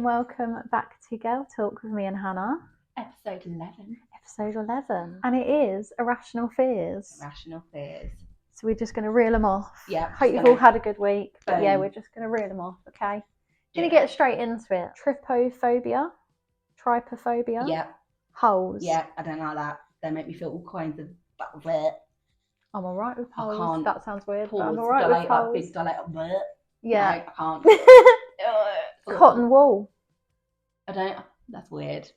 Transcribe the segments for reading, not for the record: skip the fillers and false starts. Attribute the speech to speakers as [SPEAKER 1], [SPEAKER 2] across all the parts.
[SPEAKER 1] and welcome back to Girl Talk with me and Hannah.
[SPEAKER 2] Episode 11.
[SPEAKER 1] Episode 11. And it is Irrational Fears.
[SPEAKER 2] Irrational fears.
[SPEAKER 1] So we're just going to reel them off.
[SPEAKER 2] Yeah.
[SPEAKER 1] Hope you've all had a good week. But
[SPEAKER 2] Boom.
[SPEAKER 1] yeah, we're just going to reel them off, okay? Going to get straight into it. Trypophobia.
[SPEAKER 2] Yeah.
[SPEAKER 1] Holes.
[SPEAKER 2] Yeah, I don't like that. They make me feel all kinds of bleh.
[SPEAKER 1] I'm alright with holes.
[SPEAKER 2] I can't.
[SPEAKER 1] That sounds weird, but I'm
[SPEAKER 2] Pause,
[SPEAKER 1] alright with holes.
[SPEAKER 2] big dilate. Bleh.
[SPEAKER 1] Yeah.
[SPEAKER 2] No, I can't.
[SPEAKER 1] Cotton wool.
[SPEAKER 2] I don't. That's weird.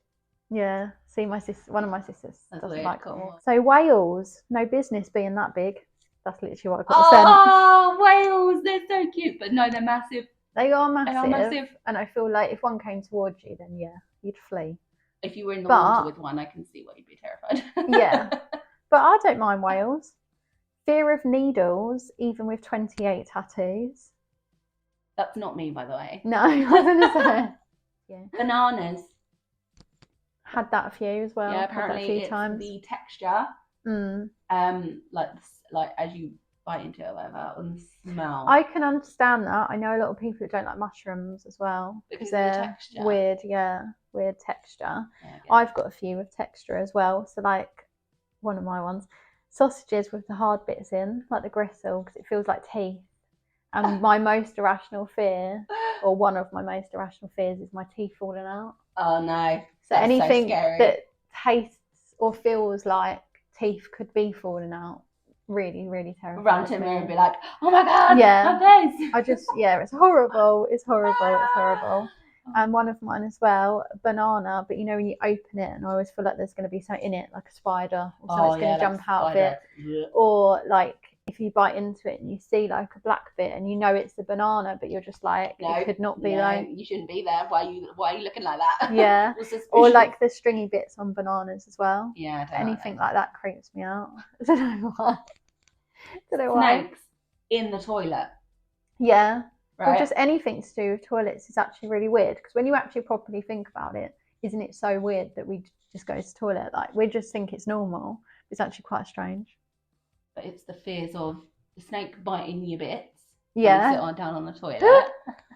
[SPEAKER 1] Yeah. See, one of my sisters doesn't
[SPEAKER 2] weird.
[SPEAKER 1] like cotton wool. So whales, no business being that big. That's literally what I got
[SPEAKER 2] Oh, whales! They're so cute, but no, they're massive.
[SPEAKER 1] They are massive. And I feel like if one came towards you, then yeah, you'd flee.
[SPEAKER 2] If you were in the water with one, I can see why you'd be terrified.
[SPEAKER 1] Yeah. But I don't mind whales. Fear of needles, even with 28 tattoos.
[SPEAKER 2] That's not me, by the way.
[SPEAKER 1] No, I was going to say. Yeah.
[SPEAKER 2] Bananas.
[SPEAKER 1] Had that a few as well.
[SPEAKER 2] Yeah, apparently
[SPEAKER 1] had that a few
[SPEAKER 2] it's
[SPEAKER 1] times.
[SPEAKER 2] the texture. Like as you bite into it or whatever, and the smell.
[SPEAKER 1] I can understand that. I know a lot of people that don't like mushrooms as well
[SPEAKER 2] because
[SPEAKER 1] they're
[SPEAKER 2] the
[SPEAKER 1] weird. Yeah, weird texture. Yeah. I've got a few with texture as well. So like one of my ones, sausages with the hard bits in, like the gristle, because it feels like teeth. And my most irrational fear, or one of my most irrational fears, is my teeth falling out.
[SPEAKER 2] Oh no!
[SPEAKER 1] So
[SPEAKER 2] that's
[SPEAKER 1] anything
[SPEAKER 2] so
[SPEAKER 1] that tastes or feels like teeth could be falling out, really, really terrible.
[SPEAKER 2] Run to me and be like, "Oh my god,
[SPEAKER 1] yeah,
[SPEAKER 2] my face!"
[SPEAKER 1] It's horrible. It's horrible. And one of mine as well, banana. But you know when you open it, and I always feel like there's going to be something in it, like a spider, or something's going to jump out of it, or like. If you bite into it and you see like a black bit and you know it's the banana, but you're just like, it could not be like.
[SPEAKER 2] You shouldn't be there. Why are you looking like that?
[SPEAKER 1] Yeah. Or like the stringy bits on bananas as well.
[SPEAKER 2] Yeah.
[SPEAKER 1] Anything like that creeps me out. I don't know why.
[SPEAKER 2] Snakes in the toilet.
[SPEAKER 1] Yeah.
[SPEAKER 2] Right.
[SPEAKER 1] Or just anything to do with toilets is actually really weird, because when you actually properly think about it, isn't it so weird that we just go to the toilet? Like we just think it's normal. It's actually quite strange.
[SPEAKER 2] But it's the fears of the snake biting your bits.
[SPEAKER 1] Yeah.
[SPEAKER 2] And sit down on the toilet.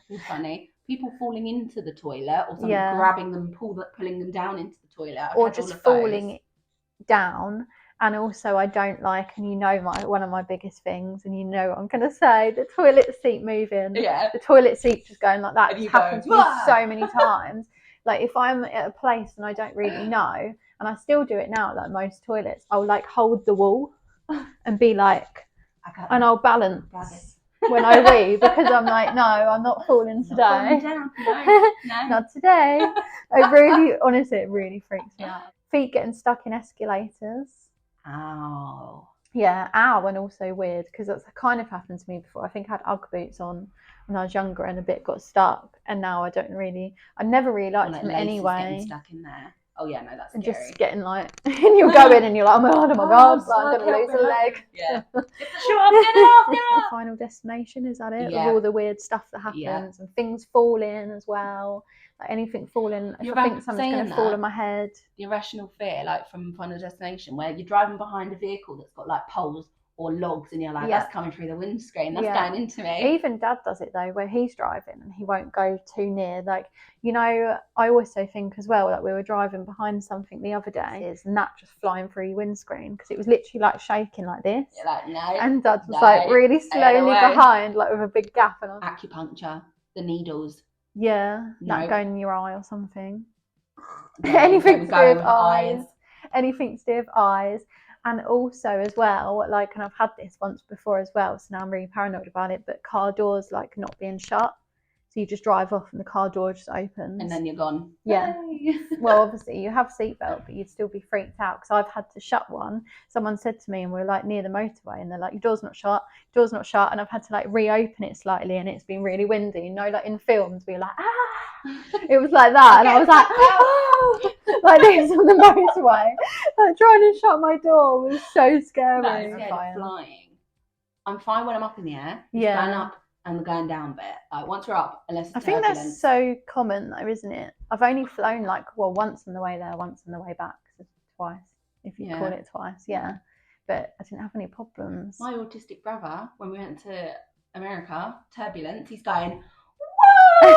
[SPEAKER 2] It's funny. People falling into the toilet, or someone grabbing them, pulling them down into the toilet.
[SPEAKER 1] Or just falling down. And also I don't like, and you know one of my biggest things, and you know what I'm going to say, the toilet seat moving.
[SPEAKER 2] Yeah.
[SPEAKER 1] The toilet seat just going like that. It's happened to me so many times. Like if I'm at a place and I don't really know, and I still do it now, like most toilets, I'll like hold the wall and be like, and I'll balance when I wee, because I'm like, no, I'm not falling today.
[SPEAKER 2] No.
[SPEAKER 1] Not today. It really freaks me out. Feet getting stuck in escalators.
[SPEAKER 2] Ow.
[SPEAKER 1] Yeah, ow, and also weird, because that's kind of happened to me before. I think I had Ugg boots on when I was younger and a bit got stuck, and now I never really liked them anyway.
[SPEAKER 2] Getting stuck in there. Oh yeah, no, that's
[SPEAKER 1] and
[SPEAKER 2] scary.
[SPEAKER 1] Just getting like, and you'll go in and you're like, oh my god, I'm gonna lose a leg.
[SPEAKER 2] Yeah. Get off.
[SPEAKER 1] Final destination, is that it?
[SPEAKER 2] Yeah.
[SPEAKER 1] With all the weird stuff that happens and things falling as well. Like anything falling, if I think something's going to fall on my head.
[SPEAKER 2] The irrational fear, like from Final Destination, where you're driving behind a vehicle that's got like poles or logs, and you're like, that's coming through the windscreen, that's going into me.
[SPEAKER 1] Even Dad does it though, where he's driving and he won't go too near. Like, you know, I also think as well, like we were driving behind something the other day, and that just flying through your windscreen, because it was literally like shaking like this.
[SPEAKER 2] You're like, no.
[SPEAKER 1] And Dad was like really slowly behind, like with a big gap. And
[SPEAKER 2] acupuncture, the needles.
[SPEAKER 1] Yeah, not going in your eye or something. Anything to do with eyes. Anything to do with eyes. And also as well, like, and I've had this once before as well, so now I'm really paranoid about it, but car doors like not being shut. So you just drive off and the car door just opens.
[SPEAKER 2] And then you're gone.
[SPEAKER 1] Yeah. Well, obviously you have seatbelt, but you'd still be freaked out, because I've had to shut one. Someone said to me, and we're like near the motorway, and they're like, your door's not shut. And I've had to like reopen it slightly, and it's been really windy. You know, like in films, we're like, it was like that. And I was like, oh, like this on the motorway. Like trying to shut my door was so scary.
[SPEAKER 2] Flying. I'm fine when I'm up in the air.
[SPEAKER 1] Yeah.
[SPEAKER 2] Going up and going down bit. Like once we're up, unless it's
[SPEAKER 1] I think that's so common though, isn't it? I've only flown like, once on the way there, once on the way back. So twice, if you call it twice. Yeah. But I didn't have any problems.
[SPEAKER 2] My autistic brother, when we went to America, turbulence, he's going, whoa,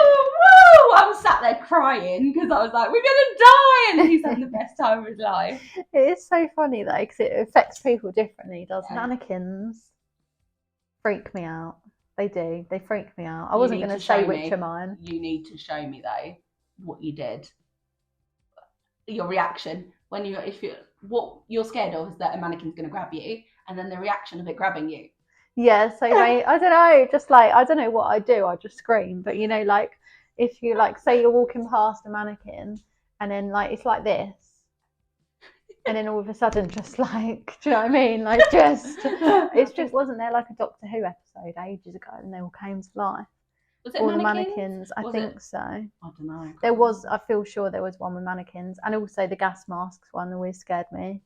[SPEAKER 2] woo! I was sat there crying because I was like, we're gonna die, and he's having the best time of his life.
[SPEAKER 1] It is so funny though, because it affects people differently, doesn't it?
[SPEAKER 2] Yeah.
[SPEAKER 1] Mannequins freak me out. They do. They freak me out. I
[SPEAKER 2] You
[SPEAKER 1] wasn't
[SPEAKER 2] need
[SPEAKER 1] going
[SPEAKER 2] to
[SPEAKER 1] to say
[SPEAKER 2] show
[SPEAKER 1] which
[SPEAKER 2] me.
[SPEAKER 1] are mine.
[SPEAKER 2] You need to show me though what you did. Your reaction when what you're scared of is that a mannequin's going to grab you, and then the reaction of it grabbing you.
[SPEAKER 1] Yeah, so I don't know, just like, I don't know what I do, I just scream. But you know, like if you like say you're walking past a mannequin and then like it's like this, and then all of a sudden just like, do you know what I mean? Like it's just, wasn't there like a Doctor Who episode ages ago and they all came to life?
[SPEAKER 2] Was it
[SPEAKER 1] all
[SPEAKER 2] mannequins?
[SPEAKER 1] The mannequins, I think so.
[SPEAKER 2] I don't know.
[SPEAKER 1] There was, I feel sure there was one with mannequins, and also the gas masks one always scared me.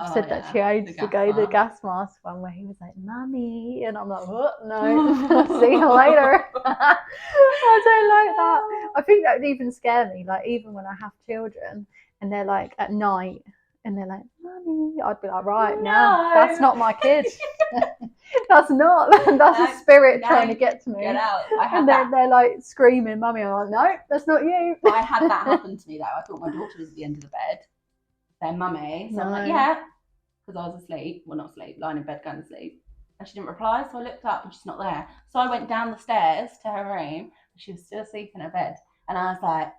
[SPEAKER 1] I said that to you ages ago, the gas mask one where he was like, "Mummy," and I'm like, "What? No, see you later." I don't like that. I think that would even scare me. Like even when I have children and they're like at night and they're like, "Mummy," I'd be like, "Right, no, that's not my kid. That's a spirit trying to get to me."
[SPEAKER 2] Get out.
[SPEAKER 1] And they're like screaming, "Mummy!" I'm like, "No, that's not you."
[SPEAKER 2] I had that happen to me though. I thought my daughter was at the end of the bed. Their mummy. So I'm like, yeah, because I was asleep. Well, not asleep, lying in bed going to sleep. And she didn't reply, so I looked up and she's not there. So I went down the stairs to her room and she was still asleep in her bed. And I was like,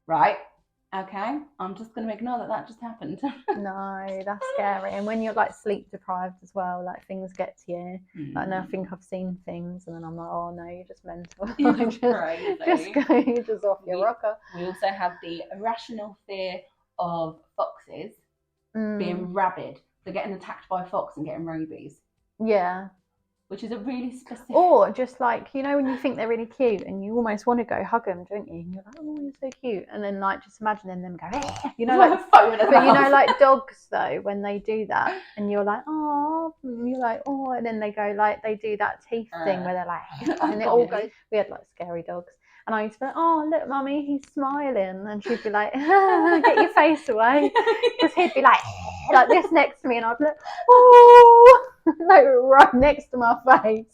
[SPEAKER 2] right, okay, I'm just going to ignore that just happened.
[SPEAKER 1] No, that's scary. And when you're like sleep deprived as well, like things get to you. Like, and I think I've seen things and then I'm like, oh no, you're just mental.
[SPEAKER 2] You're just crazy.
[SPEAKER 1] You're just off your rocker.
[SPEAKER 2] We also have the irrational fear of foxes being rabid. So getting attacked by a fox and getting rabies.
[SPEAKER 1] Yeah.
[SPEAKER 2] Which is a really specific...
[SPEAKER 1] Or just like, you know, when you think they're really cute and you almost want to go hug them, don't you? And you're like, oh, you're so cute. And then like just imagining them go, you know, like, but you know, like dogs though, when they do that and you're like, oh, and you're like, oh, and then they go like, they do that teeth thing where they're like, and it all goes, we had like scary dogs. And I used to be like, oh, look, Mummy, he's smiling. And she'd be like, get your face away. Because he'd be like this next to me. And I'd be like, oh, like right next to my face.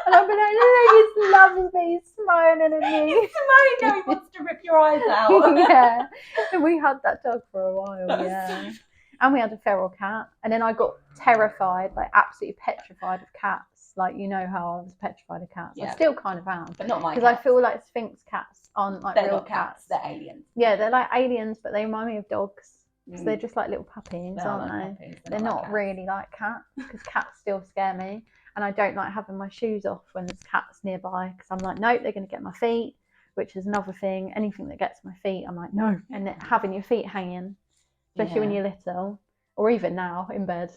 [SPEAKER 1] And I'd be like, look, he loves me, he's smiling at me.
[SPEAKER 2] He's smiling now, he wants to rip your eyes out.
[SPEAKER 1] Yeah. And we had that dog for a while, yeah. And we had a feral cat. And then I got terrified, like absolutely petrified of cats. Like, you know how I was petrified of cats. Yeah. I still kind of am.
[SPEAKER 2] But not my cats.
[SPEAKER 1] Because I feel like Sphinx cats aren't like
[SPEAKER 2] they're
[SPEAKER 1] real
[SPEAKER 2] not cats. They're aliens.
[SPEAKER 1] Yeah, they're like aliens, but they remind me of dogs. So they're just like little puppies, aren't
[SPEAKER 2] like
[SPEAKER 1] they?
[SPEAKER 2] Puppies.
[SPEAKER 1] They're not really like cats, because cats still scare me. And I don't like having my shoes off when there's cats nearby, because I'm like, nope, they're going to get my feet, which is another thing. Anything that gets my feet, I'm like, no. And having your feet hanging, especially when you're little, or even now in bed.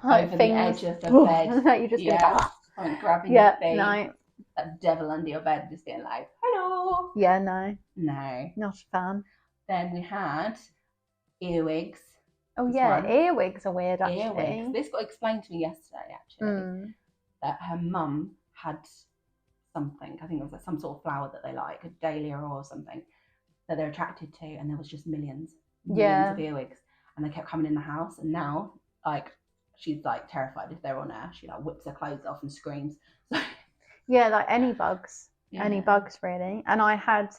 [SPEAKER 2] Like over things, the edge of the bed.
[SPEAKER 1] Like you're just going to go,
[SPEAKER 2] like grabbing your feet.
[SPEAKER 1] No.
[SPEAKER 2] That devil under your bed just being like, hello.
[SPEAKER 1] Yeah, no.
[SPEAKER 2] No.
[SPEAKER 1] Not a fan.
[SPEAKER 2] Then we had earwigs.
[SPEAKER 1] Oh yeah, earwigs are weird actually.
[SPEAKER 2] Earwigs. This got explained to me yesterday actually. That her mum had something, I think it was like some sort of flower that they like, a dahlia or something, that they're attracted to, and there was just millions of earwigs. And they kept coming in the house, and now like she's like terrified if they're on her. She like whips her clothes off and screams.
[SPEAKER 1] Yeah, like any bugs really. And I had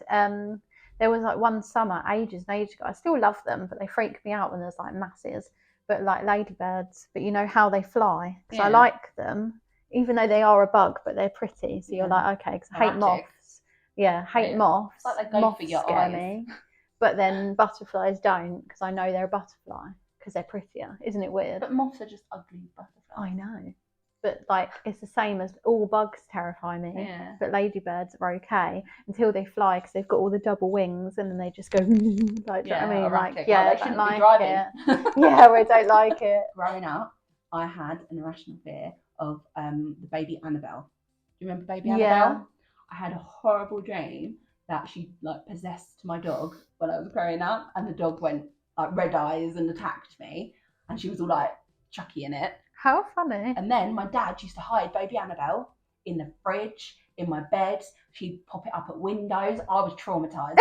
[SPEAKER 1] there was like one summer ages and ages ago. I still love them, but they freak me out when there's like masses. But like ladybirds, but you know how they fly, because I like them, even though they are a bug, but they're pretty. So you're like, okay, because I hate moths. Yeah, hate moths.
[SPEAKER 2] It's like they go
[SPEAKER 1] moths
[SPEAKER 2] for your
[SPEAKER 1] scare
[SPEAKER 2] eyes.
[SPEAKER 1] me. But then butterflies don't, because I know they're a butterfly, because they're prettier. Isn't it weird?
[SPEAKER 2] But moths are just ugly butterflies.
[SPEAKER 1] I know. But like, it's the same as all bugs terrify me.
[SPEAKER 2] Yeah.
[SPEAKER 1] But ladybirds are okay until they fly, because they've got all the double wings, and then they just go like, do you know what I mean? Like,
[SPEAKER 2] they shouldn't be driving.
[SPEAKER 1] Yeah, I don't like it.
[SPEAKER 2] Growing up, I had an irrational fear of the baby Annabelle. Do you remember baby Annabelle?
[SPEAKER 1] Yeah.
[SPEAKER 2] I had a horrible dream that she like possessed my dog when I was growing up, and the dog went like red eyes and attacked me, and she was all like Chucky in it.
[SPEAKER 1] How funny.
[SPEAKER 2] And then my dad used to hide baby Annabelle in the fridge, in my bed. She'd pop it up at windows. I was traumatised.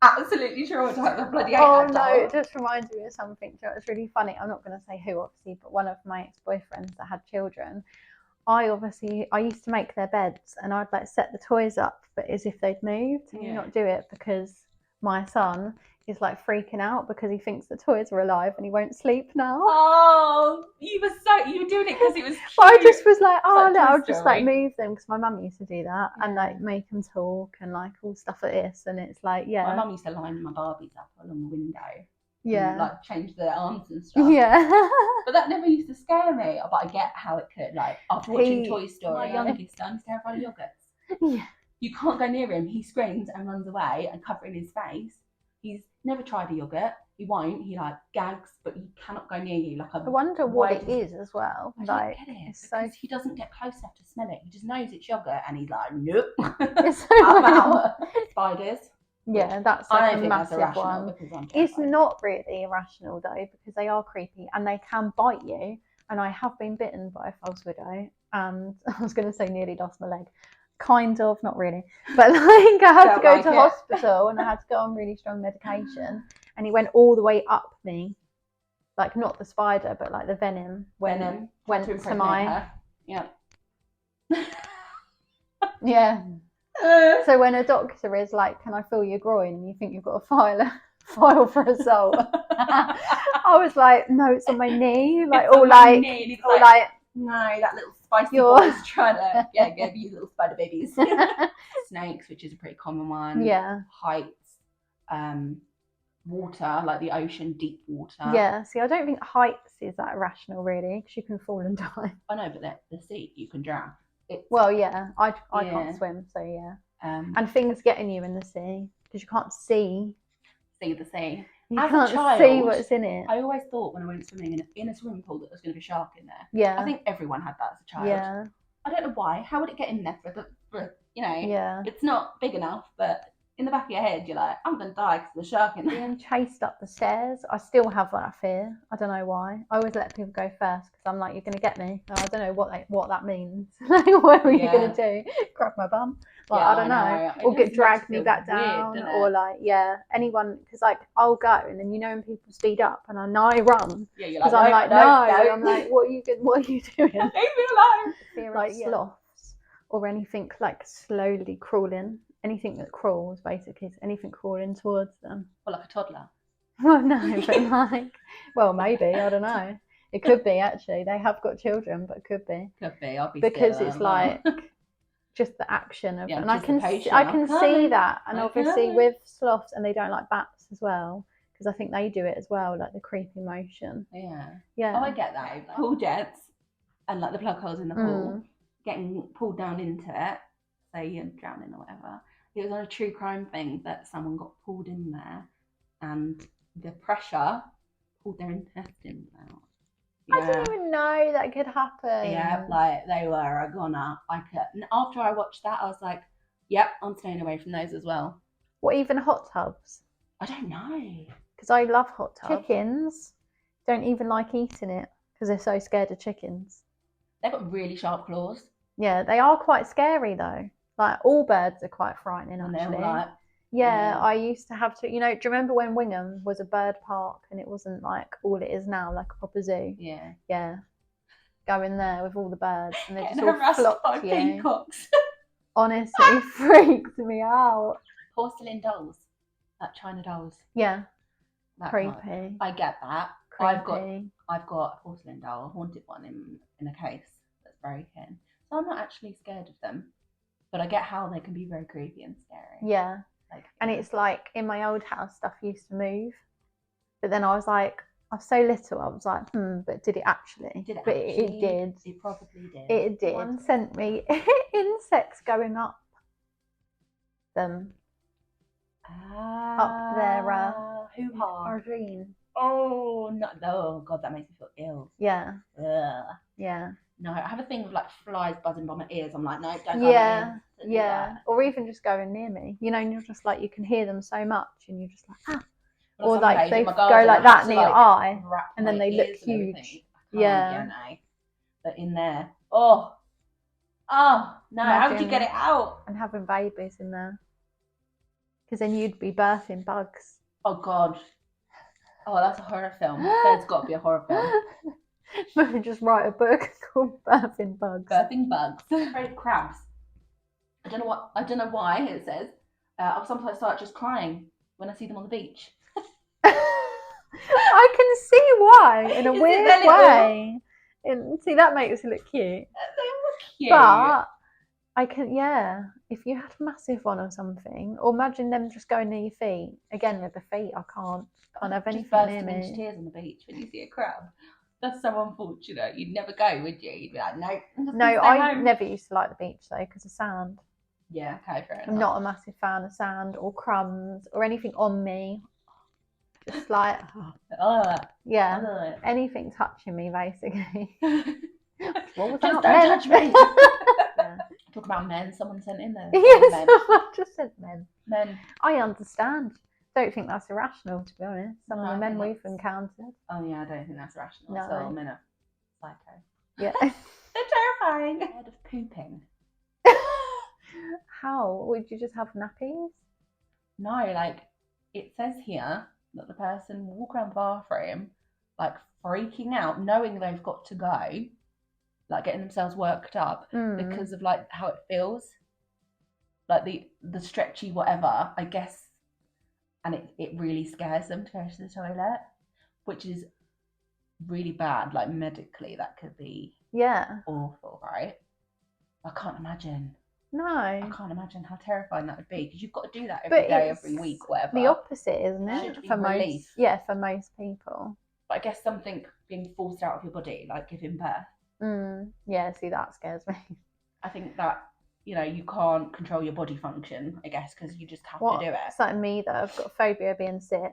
[SPEAKER 2] Absolutely traumatised. I bloody hate that dog.
[SPEAKER 1] It just reminds me of something. So it's really funny. I'm not going to say who, obviously, but one of my ex-boyfriends that had children, I used to make their beds and I'd like set the toys up, but as if they'd moved, and not do it because my son is like freaking out because he thinks the toys are alive and he won't sleep now.
[SPEAKER 2] Oh, you were doing it because it was cute.
[SPEAKER 1] I just was like, oh no, I'll
[SPEAKER 2] Story.
[SPEAKER 1] just like move them because my mum used to do that and like make them talk and like all stuff like this, and it's like
[SPEAKER 2] my mum used to line my Barbies up along the window.
[SPEAKER 1] Yeah.
[SPEAKER 2] And, like change their arms and stuff.
[SPEAKER 1] Yeah.
[SPEAKER 2] But that never used to scare me. But I get how it could. Like after watching Toy Story, my youngest son's terrified of yogurts.
[SPEAKER 1] Yeah.
[SPEAKER 2] You can't go near him. He screams and runs away and covering his face. He's never tried a yogurt. He won't. He like gags, but he cannot go near you. Like I
[SPEAKER 1] wonder what it is as well.
[SPEAKER 2] I
[SPEAKER 1] like
[SPEAKER 2] don't get it
[SPEAKER 1] it's
[SPEAKER 2] because he doesn't get close enough to smell it. He just knows it's yogurt and he's like, nope.
[SPEAKER 1] It's so
[SPEAKER 2] out. Spiders.
[SPEAKER 1] Yeah, that's like a massive one. It's not really irrational though, because they are creepy and they can bite you. And I have been bitten by a false widow, and I was going to say nearly lost my leg. Kind of, not really. But like I had to go to hospital and I had to go on really strong medication, and he went all the way up me. Like not the spider, but like the venom went to my...
[SPEAKER 2] Yeah.
[SPEAKER 1] Yeah. So when a doctor is like, can I feel your groin? And you think you've got a file for assault. I was like, no, it's on my knee. Like,
[SPEAKER 2] it's
[SPEAKER 1] all
[SPEAKER 2] like,
[SPEAKER 1] no,
[SPEAKER 2] that little spicy boy is trying to give you little spider babies. Snakes, which is a pretty common one.
[SPEAKER 1] Yeah.
[SPEAKER 2] Heights, water, like the ocean, deep water.
[SPEAKER 1] Yeah. See, I don't think heights is that irrational really, because you can fall and die.
[SPEAKER 2] I know, but the sea, you can drown.
[SPEAKER 1] Well, yeah, I can't swim, so yeah. And things getting you in the sea because you can't see
[SPEAKER 2] the sea.
[SPEAKER 1] You can't see what's in it.
[SPEAKER 2] I always thought when I went swimming in a swimming pool that there was going to be a shark in there.
[SPEAKER 1] Yeah.
[SPEAKER 2] I think everyone had that as a child.
[SPEAKER 1] Yeah.
[SPEAKER 2] I don't know why. How would it get in there for
[SPEAKER 1] Yeah.
[SPEAKER 2] It's not big enough, but in the back of your head, you're like, I'm going to die because there's a shark in there.
[SPEAKER 1] Being chased up the stairs, I still have that fear. I don't know why. I always let people go first because I'm like, you're going to get me. I don't know what that means. Like, what are you going to do? Grab my bum? Like, I don't know. Or get dragged me back down. Weird, or like, anyone, because like I'll go and then when people speed up and I know I run.
[SPEAKER 2] Yeah, you're like,
[SPEAKER 1] I'm like, no. I'm like, what are you doing?
[SPEAKER 2] Leave me alone.
[SPEAKER 1] Fear like sloths or anything like slowly crawling. Anything that crawls, basically, is anything crawling towards them.
[SPEAKER 2] Well, like a toddler.
[SPEAKER 1] Well, no, but like, well, maybe, I don't know. It could be, actually. They have got children, but it could be.
[SPEAKER 2] Could be, I'll be
[SPEAKER 1] because
[SPEAKER 2] still,
[SPEAKER 1] it's like just the action of, and I can see that, and obviously with sloths, and they don't like bats as well, because I think they do it as well, like the creepy motion.
[SPEAKER 2] Yeah. Oh, I get that. Like, pool jets and like the plug holes in the pool, getting pulled down into it, say you're drowning or whatever. It was on a true crime thing that someone got pulled in there and the pressure pulled their intestines out.
[SPEAKER 1] I didn't even know that could happen.
[SPEAKER 2] Yeah, like they were a goner. And after I watched that, I was like, yep, I'm staying away from those as well.
[SPEAKER 1] What, even hot tubs?
[SPEAKER 2] I don't know.
[SPEAKER 1] Because I love hot tubs. Chickens don't even like eating it because they're so scared of chickens.
[SPEAKER 2] They've got really sharp claws.
[SPEAKER 1] Yeah, they are quite scary though. Like all birds are quite frightening, actually.
[SPEAKER 2] Like,
[SPEAKER 1] I used to have to. Do you remember when Wingham was a bird park and it wasn't like all it is now, like a proper zoo?
[SPEAKER 2] Yeah.
[SPEAKER 1] Yeah. Go in there with all the birds and they just all flock to you.
[SPEAKER 2] Peacocks.
[SPEAKER 1] Honestly, it freaks me out.
[SPEAKER 2] Porcelain dolls, like China dolls.
[SPEAKER 1] Yeah.
[SPEAKER 2] That
[SPEAKER 1] creepy.
[SPEAKER 2] Kind. I get that.
[SPEAKER 1] Creepy.
[SPEAKER 2] I've got a porcelain doll, a haunted one in a case that's broken. So I'm not actually scared of them. But I get how they can be very creepy and scary.
[SPEAKER 1] Yeah. And it's like in my old house, stuff used to move. But then I was like, I was so little, I was like, but did it actually?
[SPEAKER 2] It
[SPEAKER 1] did.
[SPEAKER 2] It probably did.
[SPEAKER 1] It did. One sent me insects going up them. Up their
[SPEAKER 2] hoo-ha.
[SPEAKER 1] Argene.
[SPEAKER 2] Oh, no. Oh, God, that makes me feel ill.
[SPEAKER 1] Yeah.
[SPEAKER 2] Ugh.
[SPEAKER 1] Yeah.
[SPEAKER 2] No, I have a thing with like flies buzzing by my ears. I'm like, no, don't go in.
[SPEAKER 1] Yeah. Or even just going near me. And you're just like, you can hear them so much and you're just like, ah. Or like they go like that near your eye and then they look huge. Yeah.
[SPEAKER 2] But in there, oh no, how did you get it out?
[SPEAKER 1] And having babies in there. Because then you'd be birthing bugs.
[SPEAKER 2] Oh, God. Oh, that's a horror film. There's got to be a horror film.
[SPEAKER 1] Maybe just write a book called Birthing Bugs.
[SPEAKER 2] Birthing Bugs. Afraid of crabs. I don't know why it says. Sometimes I start just crying when I see them on the beach.
[SPEAKER 1] I can see why in a weird way. See, that makes it look cute.
[SPEAKER 2] They look cute.
[SPEAKER 1] But I can, if you had a massive one or something, or imagine them just going near your feet. Again, with the feet, I can't have anything near me.
[SPEAKER 2] Into tears on the beach when you see a crab. That's so unfortunate. You'd never go, would you? You'd be like, no.
[SPEAKER 1] No, I never used to like the beach though because of sand.
[SPEAKER 2] Yeah, okay, fair enough.
[SPEAKER 1] I'm not a massive fan of sand or crumbs or anything on me. Just like, anything touching me basically. What was that?
[SPEAKER 2] Just don't touch me. Talk about men. Someone sent in there.
[SPEAKER 1] Yes, I just said men.
[SPEAKER 2] Men.
[SPEAKER 1] I understand. Don't think that's irrational, to be honest. Some of the men we've encountered.
[SPEAKER 2] Oh yeah, I don't think that's rational.
[SPEAKER 1] No.
[SPEAKER 2] So men are psycho.
[SPEAKER 1] Yeah.
[SPEAKER 2] They're terrifying. Scared of pooping.
[SPEAKER 1] How? Would you just have nappies?
[SPEAKER 2] No, like it says here that the person will walk around the bathroom like freaking out, knowing they've got to go, like getting themselves worked up because of like how it feels, like the stretchy whatever, I guess, and it really scares them to go to the toilet, which is really bad. Like medically, that could be awful, right? I can't imagine.
[SPEAKER 1] No.
[SPEAKER 2] I can't imagine how terrifying that would be because you've got to do that every day, every week, whatever.
[SPEAKER 1] The opposite, isn't it?
[SPEAKER 2] For relief.
[SPEAKER 1] For most people.
[SPEAKER 2] But I guess something being forced out of your body, like giving birth.
[SPEAKER 1] Yeah, see, that scares me.
[SPEAKER 2] I think that, you can't control your body function, I guess, because you just have to do it.
[SPEAKER 1] It's like me, though. I've got a phobia of being sick.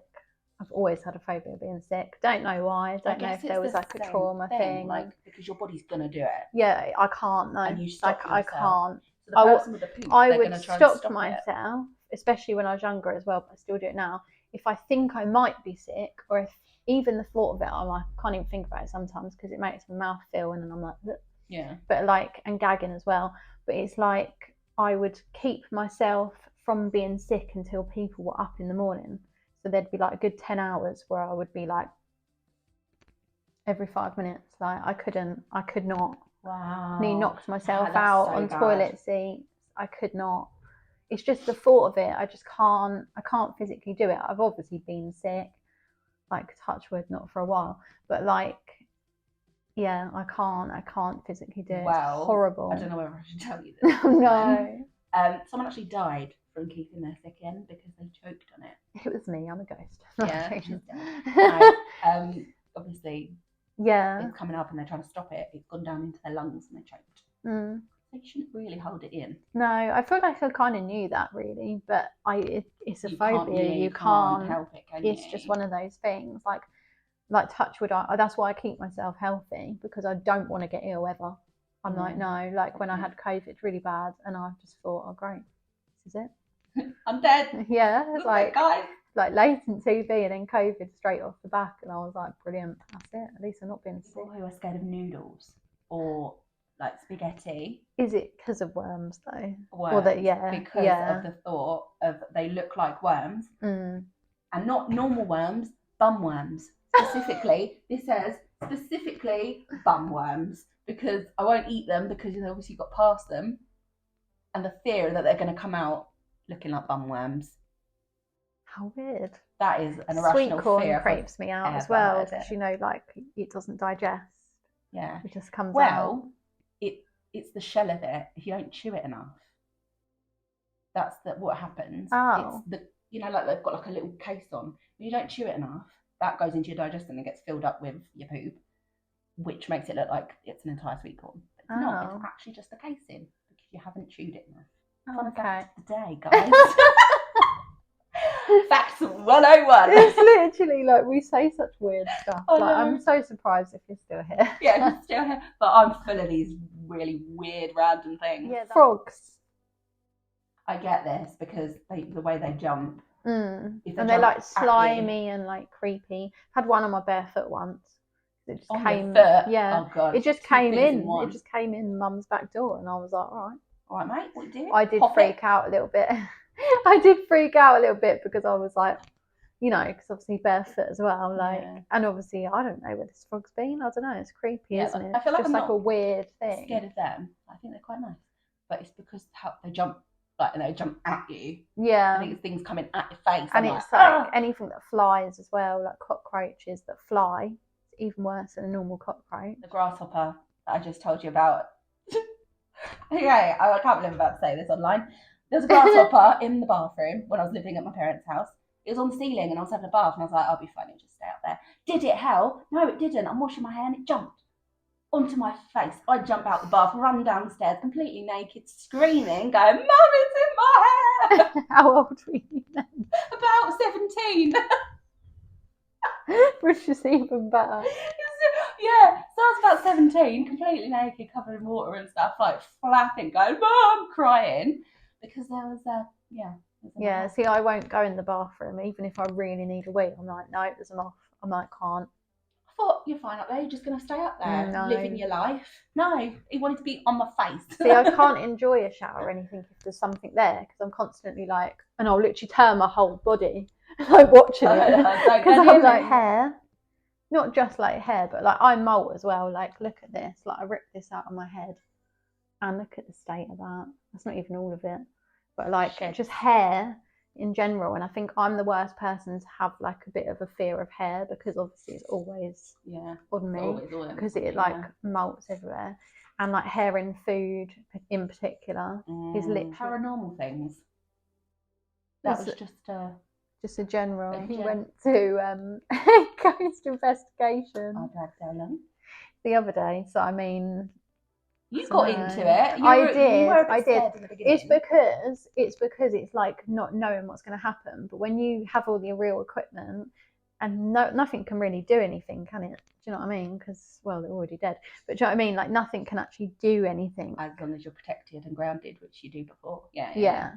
[SPEAKER 1] I've always had a phobia of being sick. Don't know why. Don't know if there was like a trauma thing.
[SPEAKER 2] Like, because your body's going to do it.
[SPEAKER 1] Yeah, I can't, no.
[SPEAKER 2] And you stop yourself.
[SPEAKER 1] I can't.
[SPEAKER 2] So the person with the poop,
[SPEAKER 1] I would stop myself, especially when I was younger as well, but I still do it now. If I think I might be sick, or if even the thought of it, I can't even think about it sometimes because it makes my mouth feel, and then I'm like, ugh.
[SPEAKER 2] Yeah.
[SPEAKER 1] But like, and gagging as well. But it's like I would keep myself from being sick until people were up in the morning. So there'd be like a good 10 hours where I would be like every 5 minutes. Like I could not.
[SPEAKER 2] Wow.
[SPEAKER 1] Nearly knocked myself out on toilet seats. I could not. It's just the thought of it. I just can't. I can't physically do it. I've obviously been sick, like touch wood, not for a while, but like, yeah, I can't physically do it.
[SPEAKER 2] Well,
[SPEAKER 1] it's horrible.
[SPEAKER 2] I don't know whether I should tell you this.
[SPEAKER 1] No.
[SPEAKER 2] Someone actually died from keeping their sick in because they choked on it.
[SPEAKER 1] It was me. I'm a ghost.
[SPEAKER 2] Yeah. She's dead. No, obviously.
[SPEAKER 1] Yeah.
[SPEAKER 2] It's coming up and they're trying to stop it. It's gone down into their lungs and they choked. They shouldn't really hold it in.
[SPEAKER 1] No, I feel like I kind of knew that really, but it's a phobia. You
[SPEAKER 2] can't help it, can you?
[SPEAKER 1] It's just one of those things. Like touch wood. That's why I keep myself healthy because I don't want to get ill ever. I'm like, no. Like when I had COVID really bad, and I just thought, oh great, this is it.
[SPEAKER 2] I'm dead.
[SPEAKER 1] Yeah,
[SPEAKER 2] like guys.
[SPEAKER 1] Like latent TB and then COVID straight off the back, and I was like, brilliant, that's it. At least I'm not being sick.
[SPEAKER 2] People who are scared of noodles or like spaghetti.
[SPEAKER 1] Is it because of worms though?
[SPEAKER 2] Worms, because of the thought of they look like worms, and not normal worms, bum worms. Specifically, this says specifically bum worms because I won't eat them because obviously got past them, and the fear that they're going to come out looking like bum worms.
[SPEAKER 1] How weird.
[SPEAKER 2] That is an irrational
[SPEAKER 1] fear. Sweet corn creeps me out as well because like it doesn't digest.
[SPEAKER 2] Yeah,
[SPEAKER 1] it just comes out.
[SPEAKER 2] Well, it's the shell of it. If you don't chew it enough, that's what happens.
[SPEAKER 1] Oh.
[SPEAKER 2] It's like they've got like a little case on. If you don't chew it enough, that goes into your digestion and gets filled up with your poop, which makes it look like it's an entire sweet corn. But it's not. It's actually just the casing because you haven't chewed it enough. Fun fact of the day, guys. Facts 101.
[SPEAKER 1] It's literally like we say such weird stuff. I'm so surprised if you're still here.
[SPEAKER 2] Yeah, I'm still here. But I'm full of these really weird random things.
[SPEAKER 1] Yeah, frogs.
[SPEAKER 2] I get this because the way they jump.
[SPEAKER 1] And they're like slimy and like creepy. Had one on my bare foot once. It just came. Yeah. Oh god. It just came in. It just came in Mum's back door, and I was like, all
[SPEAKER 2] right, mate. What you do?
[SPEAKER 1] I did freak out a little bit. I did freak out a little bit because I was like, you know, because obviously barefoot as well, like,
[SPEAKER 2] Yeah.
[SPEAKER 1] and obviously I don't know where this frog's been. I don't know. It's creepy,
[SPEAKER 2] Yeah,
[SPEAKER 1] isn't it?
[SPEAKER 2] I feel like
[SPEAKER 1] It's
[SPEAKER 2] I'm
[SPEAKER 1] just like
[SPEAKER 2] not
[SPEAKER 1] a weird thing.
[SPEAKER 2] scared of them. I think they're quite nice, but it's because how they jump, like they jump at you.
[SPEAKER 1] Yeah.
[SPEAKER 2] I think it's things coming at your face.
[SPEAKER 1] And
[SPEAKER 2] I'm
[SPEAKER 1] it's
[SPEAKER 2] like
[SPEAKER 1] like anything that flies as well, like cockroaches that fly. It's even worse than a normal cockroach.
[SPEAKER 2] the grasshopper that I just told you about. Okay, I can't believe I'm about to say this online. There was a grasshopper in the bathroom when I was living at my parents' house. It was on the ceiling and I was having a bath and I was like, I'll be fine, it'll just stay up there. Did it hell? No, it didn't. I'm washing my hair and it jumped onto my face. I jump out the bath, run downstairs, completely naked, screaming, going, Mum, it's in my hair!
[SPEAKER 1] How old were you then?
[SPEAKER 2] About 17.
[SPEAKER 1] Which is even better.
[SPEAKER 2] Yeah, so I was about 17, completely naked, covered in water and stuff, like flapping, going, Mum, crying, because there was a,
[SPEAKER 1] Yeah, see, I won't go in the bathroom, even if I really need a wee. I'm like, no, there's an off. I'm like, can't.
[SPEAKER 2] I thought, you're fine up there, you're just going to stay up there,
[SPEAKER 1] No.
[SPEAKER 2] living your life. No, he wanted to be on my face.
[SPEAKER 1] See, I can't enjoy a shower or anything if there's something there, because I'm constantly like, and I'll literally turn my whole body, like watching it, because I'm like, hair. Not just like hair, but like I molt as well. Like, look at this. Like, I ripped this out of my head, and look at the state of that. That's not even all of it, but like just hair in general. And I think I'm the worst person to have like a bit of a fear of hair, because obviously it's always on me, because it like molts everywhere, and like hair in food in particular is literally
[SPEAKER 2] paranormal things. That was
[SPEAKER 1] just a general. He went to ghost investigation.
[SPEAKER 2] I'll drag down them
[SPEAKER 1] the other day. So I mean,
[SPEAKER 2] you got into it.
[SPEAKER 1] I did.
[SPEAKER 2] It's
[SPEAKER 1] because it's like not knowing what's going to happen. But when you have all the real equipment, and nothing can really do anything, can it? Do you know what I mean? Because, well, they're already dead. But do you know what I mean? Like, nothing can actually do anything,
[SPEAKER 2] as long as you're protected and grounded, which you do before.
[SPEAKER 1] Yeah.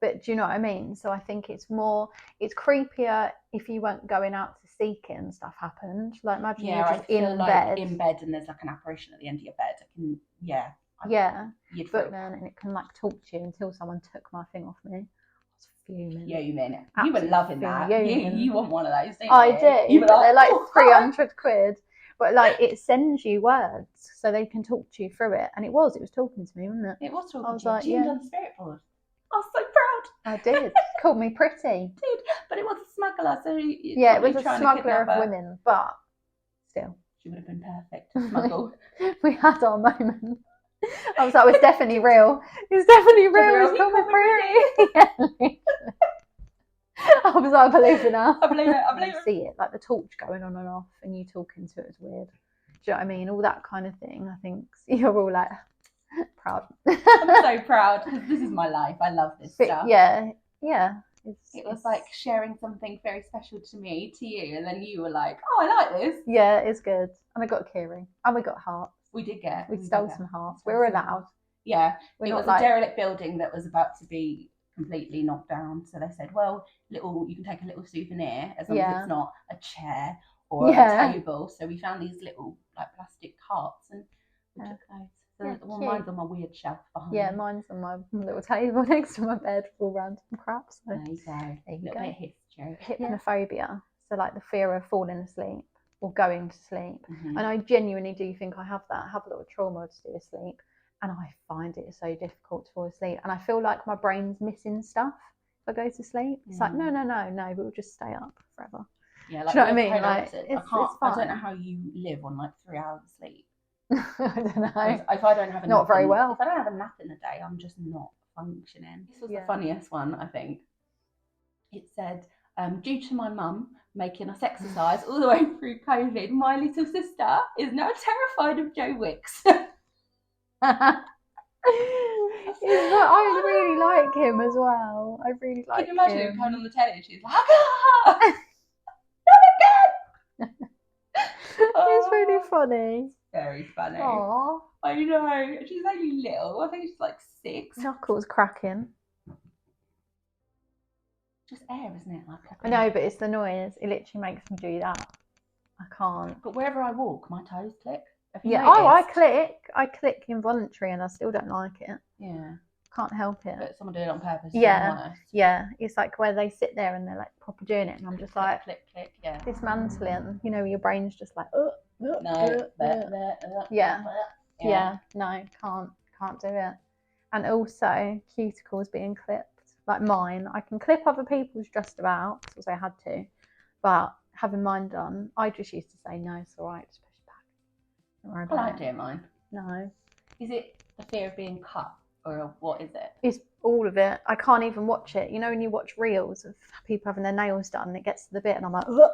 [SPEAKER 1] But do you know what I mean? So I think it's creepier if you weren't going out to seek it and stuff happened. Like, imagine you're just in
[SPEAKER 2] bed and there's like an apparition at the end of your bed. You'd
[SPEAKER 1] but then and it can like talk to you until someone took my thing off me. I was fuming.
[SPEAKER 2] Yeah, you mean it. You were loving that. You want one of those, don't you?
[SPEAKER 1] I do. But they're like 300 quid. But like, it sends you words so they can talk to you through it. And it was talking to me, wasn't it?
[SPEAKER 2] It was talking to you.
[SPEAKER 1] Like,
[SPEAKER 2] you done the spirit board. I was so proud.
[SPEAKER 1] I did. Called me pretty.
[SPEAKER 2] Did, but it was a smuggler, so
[SPEAKER 1] it was a smuggler of women, but still,
[SPEAKER 2] she would have been perfect to smuggle.
[SPEAKER 1] We had our moment. I was like, it was definitely real. It was definitely real. It was called me pretty. I was like, I believe it now.
[SPEAKER 2] I believe it.
[SPEAKER 1] See it, like the torch going on and off, and you talking to it is weird. Do you know what I mean? All that kind of thing. I think you're all like. Proud.
[SPEAKER 2] I'm so proud because this is my life. I love this stuff.
[SPEAKER 1] Yeah.
[SPEAKER 2] It was like sharing something very special to me, to you, and then you were like, "Oh, I like this."
[SPEAKER 1] Yeah, it's good. And I got a keyring, and we got hearts.
[SPEAKER 2] We did get.
[SPEAKER 1] We stole some hearts. We were allowed.
[SPEAKER 2] Yeah, it was a derelict building that was about to be completely knocked down. So they said, "Well, you can take a little souvenir as long as it's not a chair or a table." So we found these little like plastic hearts, and we took those. Mine's on my weird shelf behind.
[SPEAKER 1] Yeah, mine's on my little table next to my bed for all random crap. So
[SPEAKER 2] there you go. History.
[SPEAKER 1] Hypnophobia. So like the fear of falling asleep or going to sleep.
[SPEAKER 2] Mm-hmm.
[SPEAKER 1] And I genuinely do think I have that. I have a lot of trauma to do with sleep, and I find it so difficult to fall asleep. And I feel like my brain's missing stuff if I go to sleep. It's like no, we'll just stay up forever.
[SPEAKER 2] Yeah, like,
[SPEAKER 1] do you know what I mean? Like,
[SPEAKER 2] I don't know how you live on like 3 hours sleep.
[SPEAKER 1] I don't know.
[SPEAKER 2] If I don't have
[SPEAKER 1] not very well.
[SPEAKER 2] If I don't have a nap in the day, I'm just not functioning. This was the funniest one, I think. It said, due to my mum making us exercise all the way through COVID, my little sister is now terrified of Joe Wicks.
[SPEAKER 1] I really like him as well. I really like him.
[SPEAKER 2] Can you imagine him coming on the telly and she's like, not again!
[SPEAKER 1] It's really funny.
[SPEAKER 2] Very funny.
[SPEAKER 1] Aww.
[SPEAKER 2] I know. She's only little. I think she's like 6.
[SPEAKER 1] Knuckles cracking.
[SPEAKER 2] Just air, isn't it? Like
[SPEAKER 1] I know, but it's the noise. It literally makes me do that. I can't.
[SPEAKER 2] But wherever I walk, my toes click.
[SPEAKER 1] I click. I click involuntary, and I still don't like it.
[SPEAKER 2] Yeah.
[SPEAKER 1] Can't help it.
[SPEAKER 2] But someone did it on purpose.
[SPEAKER 1] Yeah, yeah. It's like where they sit there and they're like proper doing it, and I'm just like,
[SPEAKER 2] click, yeah.
[SPEAKER 1] Dismantling. You know, your brain's just like, yeah. No, can't do it. And also cuticles being clipped, like mine. I can clip other people's just about because I had to, but having mine done, I just used to say no, it's all right, just push it back. Don't worry about
[SPEAKER 2] I like doing mine.
[SPEAKER 1] No.
[SPEAKER 2] Is it the fear of being cut, or what is it?
[SPEAKER 1] It's all of it. I can't even watch it. You know, when you watch reels of people having their nails done, and it gets to the bit, and I'm like, ugh.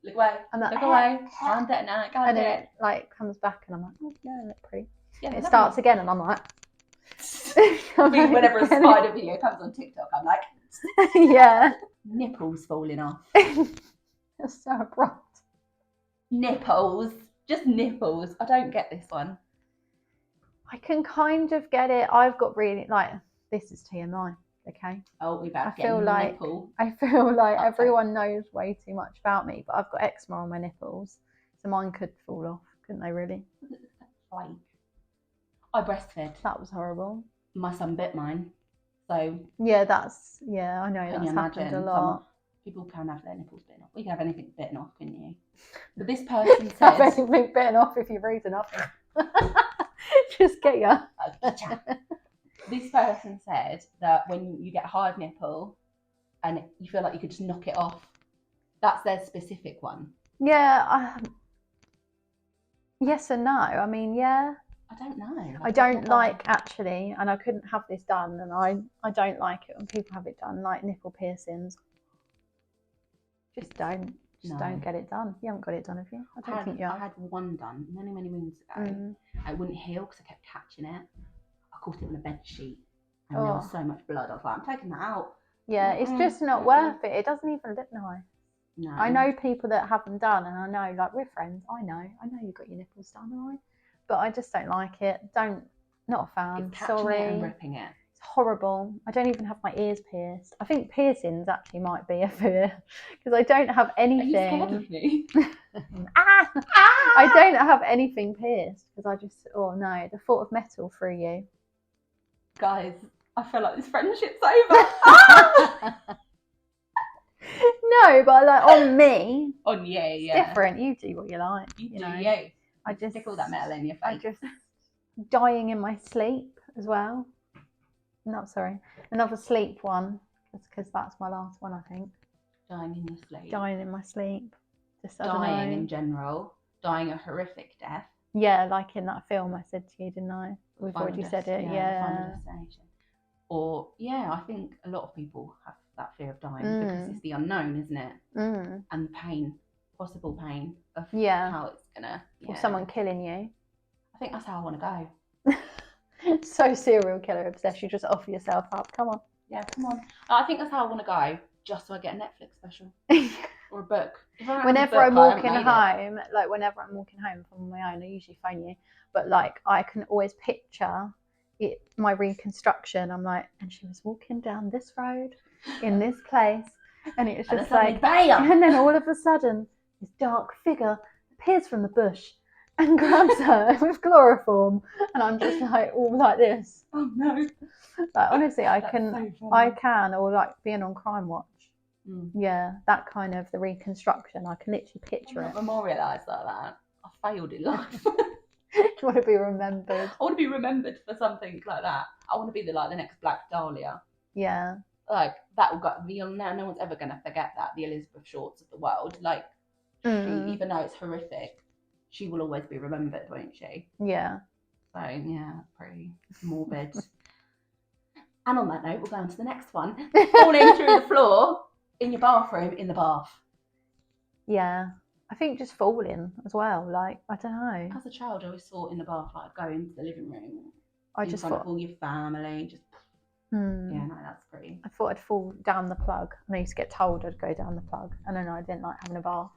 [SPEAKER 2] Look away.
[SPEAKER 1] I'm like,
[SPEAKER 2] look away. Can't do it now.
[SPEAKER 1] And then it like comes back, and I'm like, oh yeah, look pretty.
[SPEAKER 2] Yeah,
[SPEAKER 1] it starts again, and I'm like.
[SPEAKER 2] Whenever a spider video comes on TikTok, I'm like,
[SPEAKER 1] yeah.
[SPEAKER 2] Nipples falling off.
[SPEAKER 1] That's so abrupt.
[SPEAKER 2] Nipples. Just nipples. I don't get this one.
[SPEAKER 1] I can kind of get it. I've got really, like, this is TMI, okay?
[SPEAKER 2] Oh, we're about to
[SPEAKER 1] I feel like everyone knows way too much about me, but I've got eczema on my nipples, so mine could fall off, couldn't they really?
[SPEAKER 2] I breastfed.
[SPEAKER 1] That was horrible.
[SPEAKER 2] My son bit mine. So
[SPEAKER 1] yeah, I know that's happened a lot.
[SPEAKER 2] People can have their nipples bitten off. We can have anything bitten off, couldn't you? But this person said
[SPEAKER 1] have anything bitten off if you're reading up. Just get ya.
[SPEAKER 2] This person said that when you get a hard nipple and you feel like you could just knock it off, that's their specific one.
[SPEAKER 1] Yeah. Yes and no. I mean, yeah.
[SPEAKER 2] I don't know.
[SPEAKER 1] I don't like actually, and I couldn't have this done, and I don't like it when people have it done, like nipple piercings. Just don't get it done. You haven't got it done, have you? I don't think you have.
[SPEAKER 2] I had one done many moons ago. I wouldn't heal because I kept catching it. I caught it on a bed sheet, and there was so much blood. I was like, I'm taking that out.
[SPEAKER 1] Yeah, it's just not worth it. It doesn't even look nice.
[SPEAKER 2] No.
[SPEAKER 1] I know people that have them done, and I know, like, we're friends. I know you got your nipples done, all right? But I just don't like it. Not a fan.
[SPEAKER 2] It's catching
[SPEAKER 1] Sorry.
[SPEAKER 2] it and ripping it.
[SPEAKER 1] It's horrible. I don't even have my ears pierced. I think piercings actually might be a fear because I don't have anything.
[SPEAKER 2] Are you scared of me?
[SPEAKER 1] I don't have anything pierced because I just, the thought of metal through you.
[SPEAKER 2] Guys, I feel like this friendship's over.
[SPEAKER 1] No, but like on me.
[SPEAKER 2] On you, yeah.
[SPEAKER 1] It's different. You do what you like.
[SPEAKER 2] You
[SPEAKER 1] know.
[SPEAKER 2] You.
[SPEAKER 1] I just
[SPEAKER 2] stick all that metal in your face.
[SPEAKER 1] I just dying in my sleep as well. No, sorry, another sleep one because that's my last one, I think.
[SPEAKER 2] Dying in your sleep.
[SPEAKER 1] Dying in my sleep. Just
[SPEAKER 2] dying in general. Dying a horrific death.
[SPEAKER 1] Yeah, like in that film I said to you, didn't I? We've already said it. Yeah.
[SPEAKER 2] Or I think a lot of people have that fear of dying because it's the unknown, isn't it? And pain, possible pain of how it's gonna.
[SPEAKER 1] Or someone killing you.
[SPEAKER 2] I think that's how I want to go.
[SPEAKER 1] So serial killer obsessed, you just offer yourself up. Come on.
[SPEAKER 2] Yeah, come on. I think that's how I want to go, just so I get a Netflix special or a book.
[SPEAKER 1] Whenever I'm walking home from my own, I usually phone you, but like I can always picture it, my reconstruction. I'm like, and she was walking down this road in this place, and it was just like, bam! And then all of a sudden, this dark figure appears from the bush and grabs her with chloroform, and I'm just like all like this.
[SPEAKER 2] Oh no!
[SPEAKER 1] Like honestly, I can, or like being on Crime Watch. Yeah, that kind of the reconstruction. I can literally picture it.
[SPEAKER 2] Memorialised like that. I failed in life.
[SPEAKER 1] You want to be remembered.
[SPEAKER 2] I want to be remembered for something like that. I want to be the next Black Dahlia.
[SPEAKER 1] Yeah.
[SPEAKER 2] Like that will go. No one's ever gonna forget that. The Elizabeth Shorts of the world. Like, she, even though it's horrific, she will always be remembered, won't she?
[SPEAKER 1] Yeah.
[SPEAKER 2] So yeah, pretty morbid. And on that note, we'll go on to the next one. Falling through the floor in your bathroom in the bath.
[SPEAKER 1] Yeah. I think just falling as well. Like, I don't know.
[SPEAKER 2] As a child, I always thought in the bath, like, go into the living room.
[SPEAKER 1] I just thought
[SPEAKER 2] all your family. Just. Yeah, no, that's pretty.
[SPEAKER 1] I thought I'd fall down the plug. And I used to get told I'd go down the plug. And then I didn't like having a bath.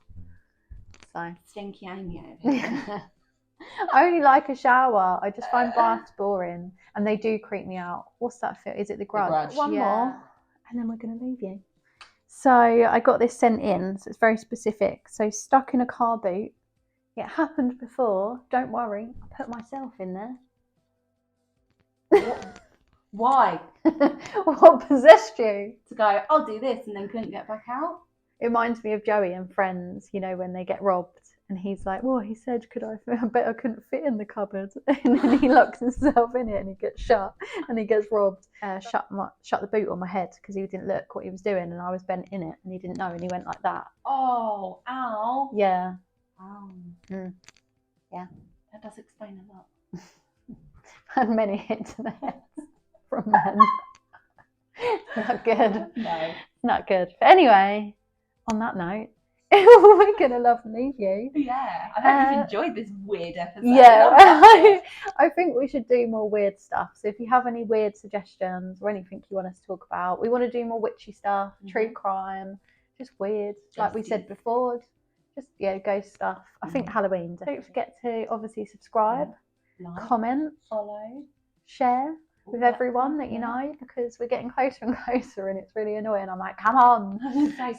[SPEAKER 1] So.
[SPEAKER 2] Stinky Amy.
[SPEAKER 1] I only like a shower. I just find baths boring. And they do creep me out. What's that feel? Is it the Grudge? One more. And then we're going to leave you. So I got this sent in. So it's very specific. So stuck in a car boot. It happened before. Don't worry. I put myself in there.
[SPEAKER 2] Why?
[SPEAKER 1] What possessed you?
[SPEAKER 2] To go, I'll do this, and then couldn't get back out.
[SPEAKER 1] It reminds me of Joey and Friends, you know, when they get robbed. And he's like, well, he said, I bet I couldn't fit in the cupboard. And then he locks himself in it and he gets shut and he gets robbed. Shut the boot on my head because he didn't look what he was doing and I was bent in it and he didn't know and he went like that.
[SPEAKER 2] Oh, ow.
[SPEAKER 1] Yeah.
[SPEAKER 2] Ow.
[SPEAKER 1] Yeah.
[SPEAKER 2] That does explain a lot.
[SPEAKER 1] And many hits to the head from men. Not good.
[SPEAKER 2] No.
[SPEAKER 1] Not good. But anyway, on that note, we're gonna love and leave you.
[SPEAKER 2] Yeah, I hope you've enjoyed this weird episode.
[SPEAKER 1] Yeah, I think we should do more weird stuff. So if you have any weird suggestions or anything you want us to talk about, we want to do more witchy stuff, true crime, just weird, like we said before, just ghost stuff. I think Halloween. Don't forget to obviously subscribe, comment, follow, share with everyone that you know, because we're getting closer and closer and it's really annoying. I'm like, come on.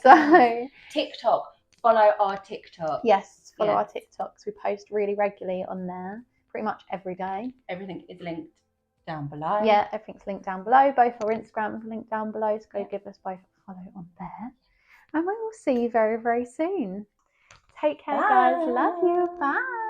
[SPEAKER 1] So
[SPEAKER 2] TikTok. Follow our TikTok.
[SPEAKER 1] Yes, follow our TikToks. We post really regularly on there, pretty much every day.
[SPEAKER 2] Everything is linked down below.
[SPEAKER 1] Yeah, everything's linked down below. Both our Instagrams are linked down below, so go give us both a follow on there. And we will see you very, very soon. Take care, guys. Love you. Bye.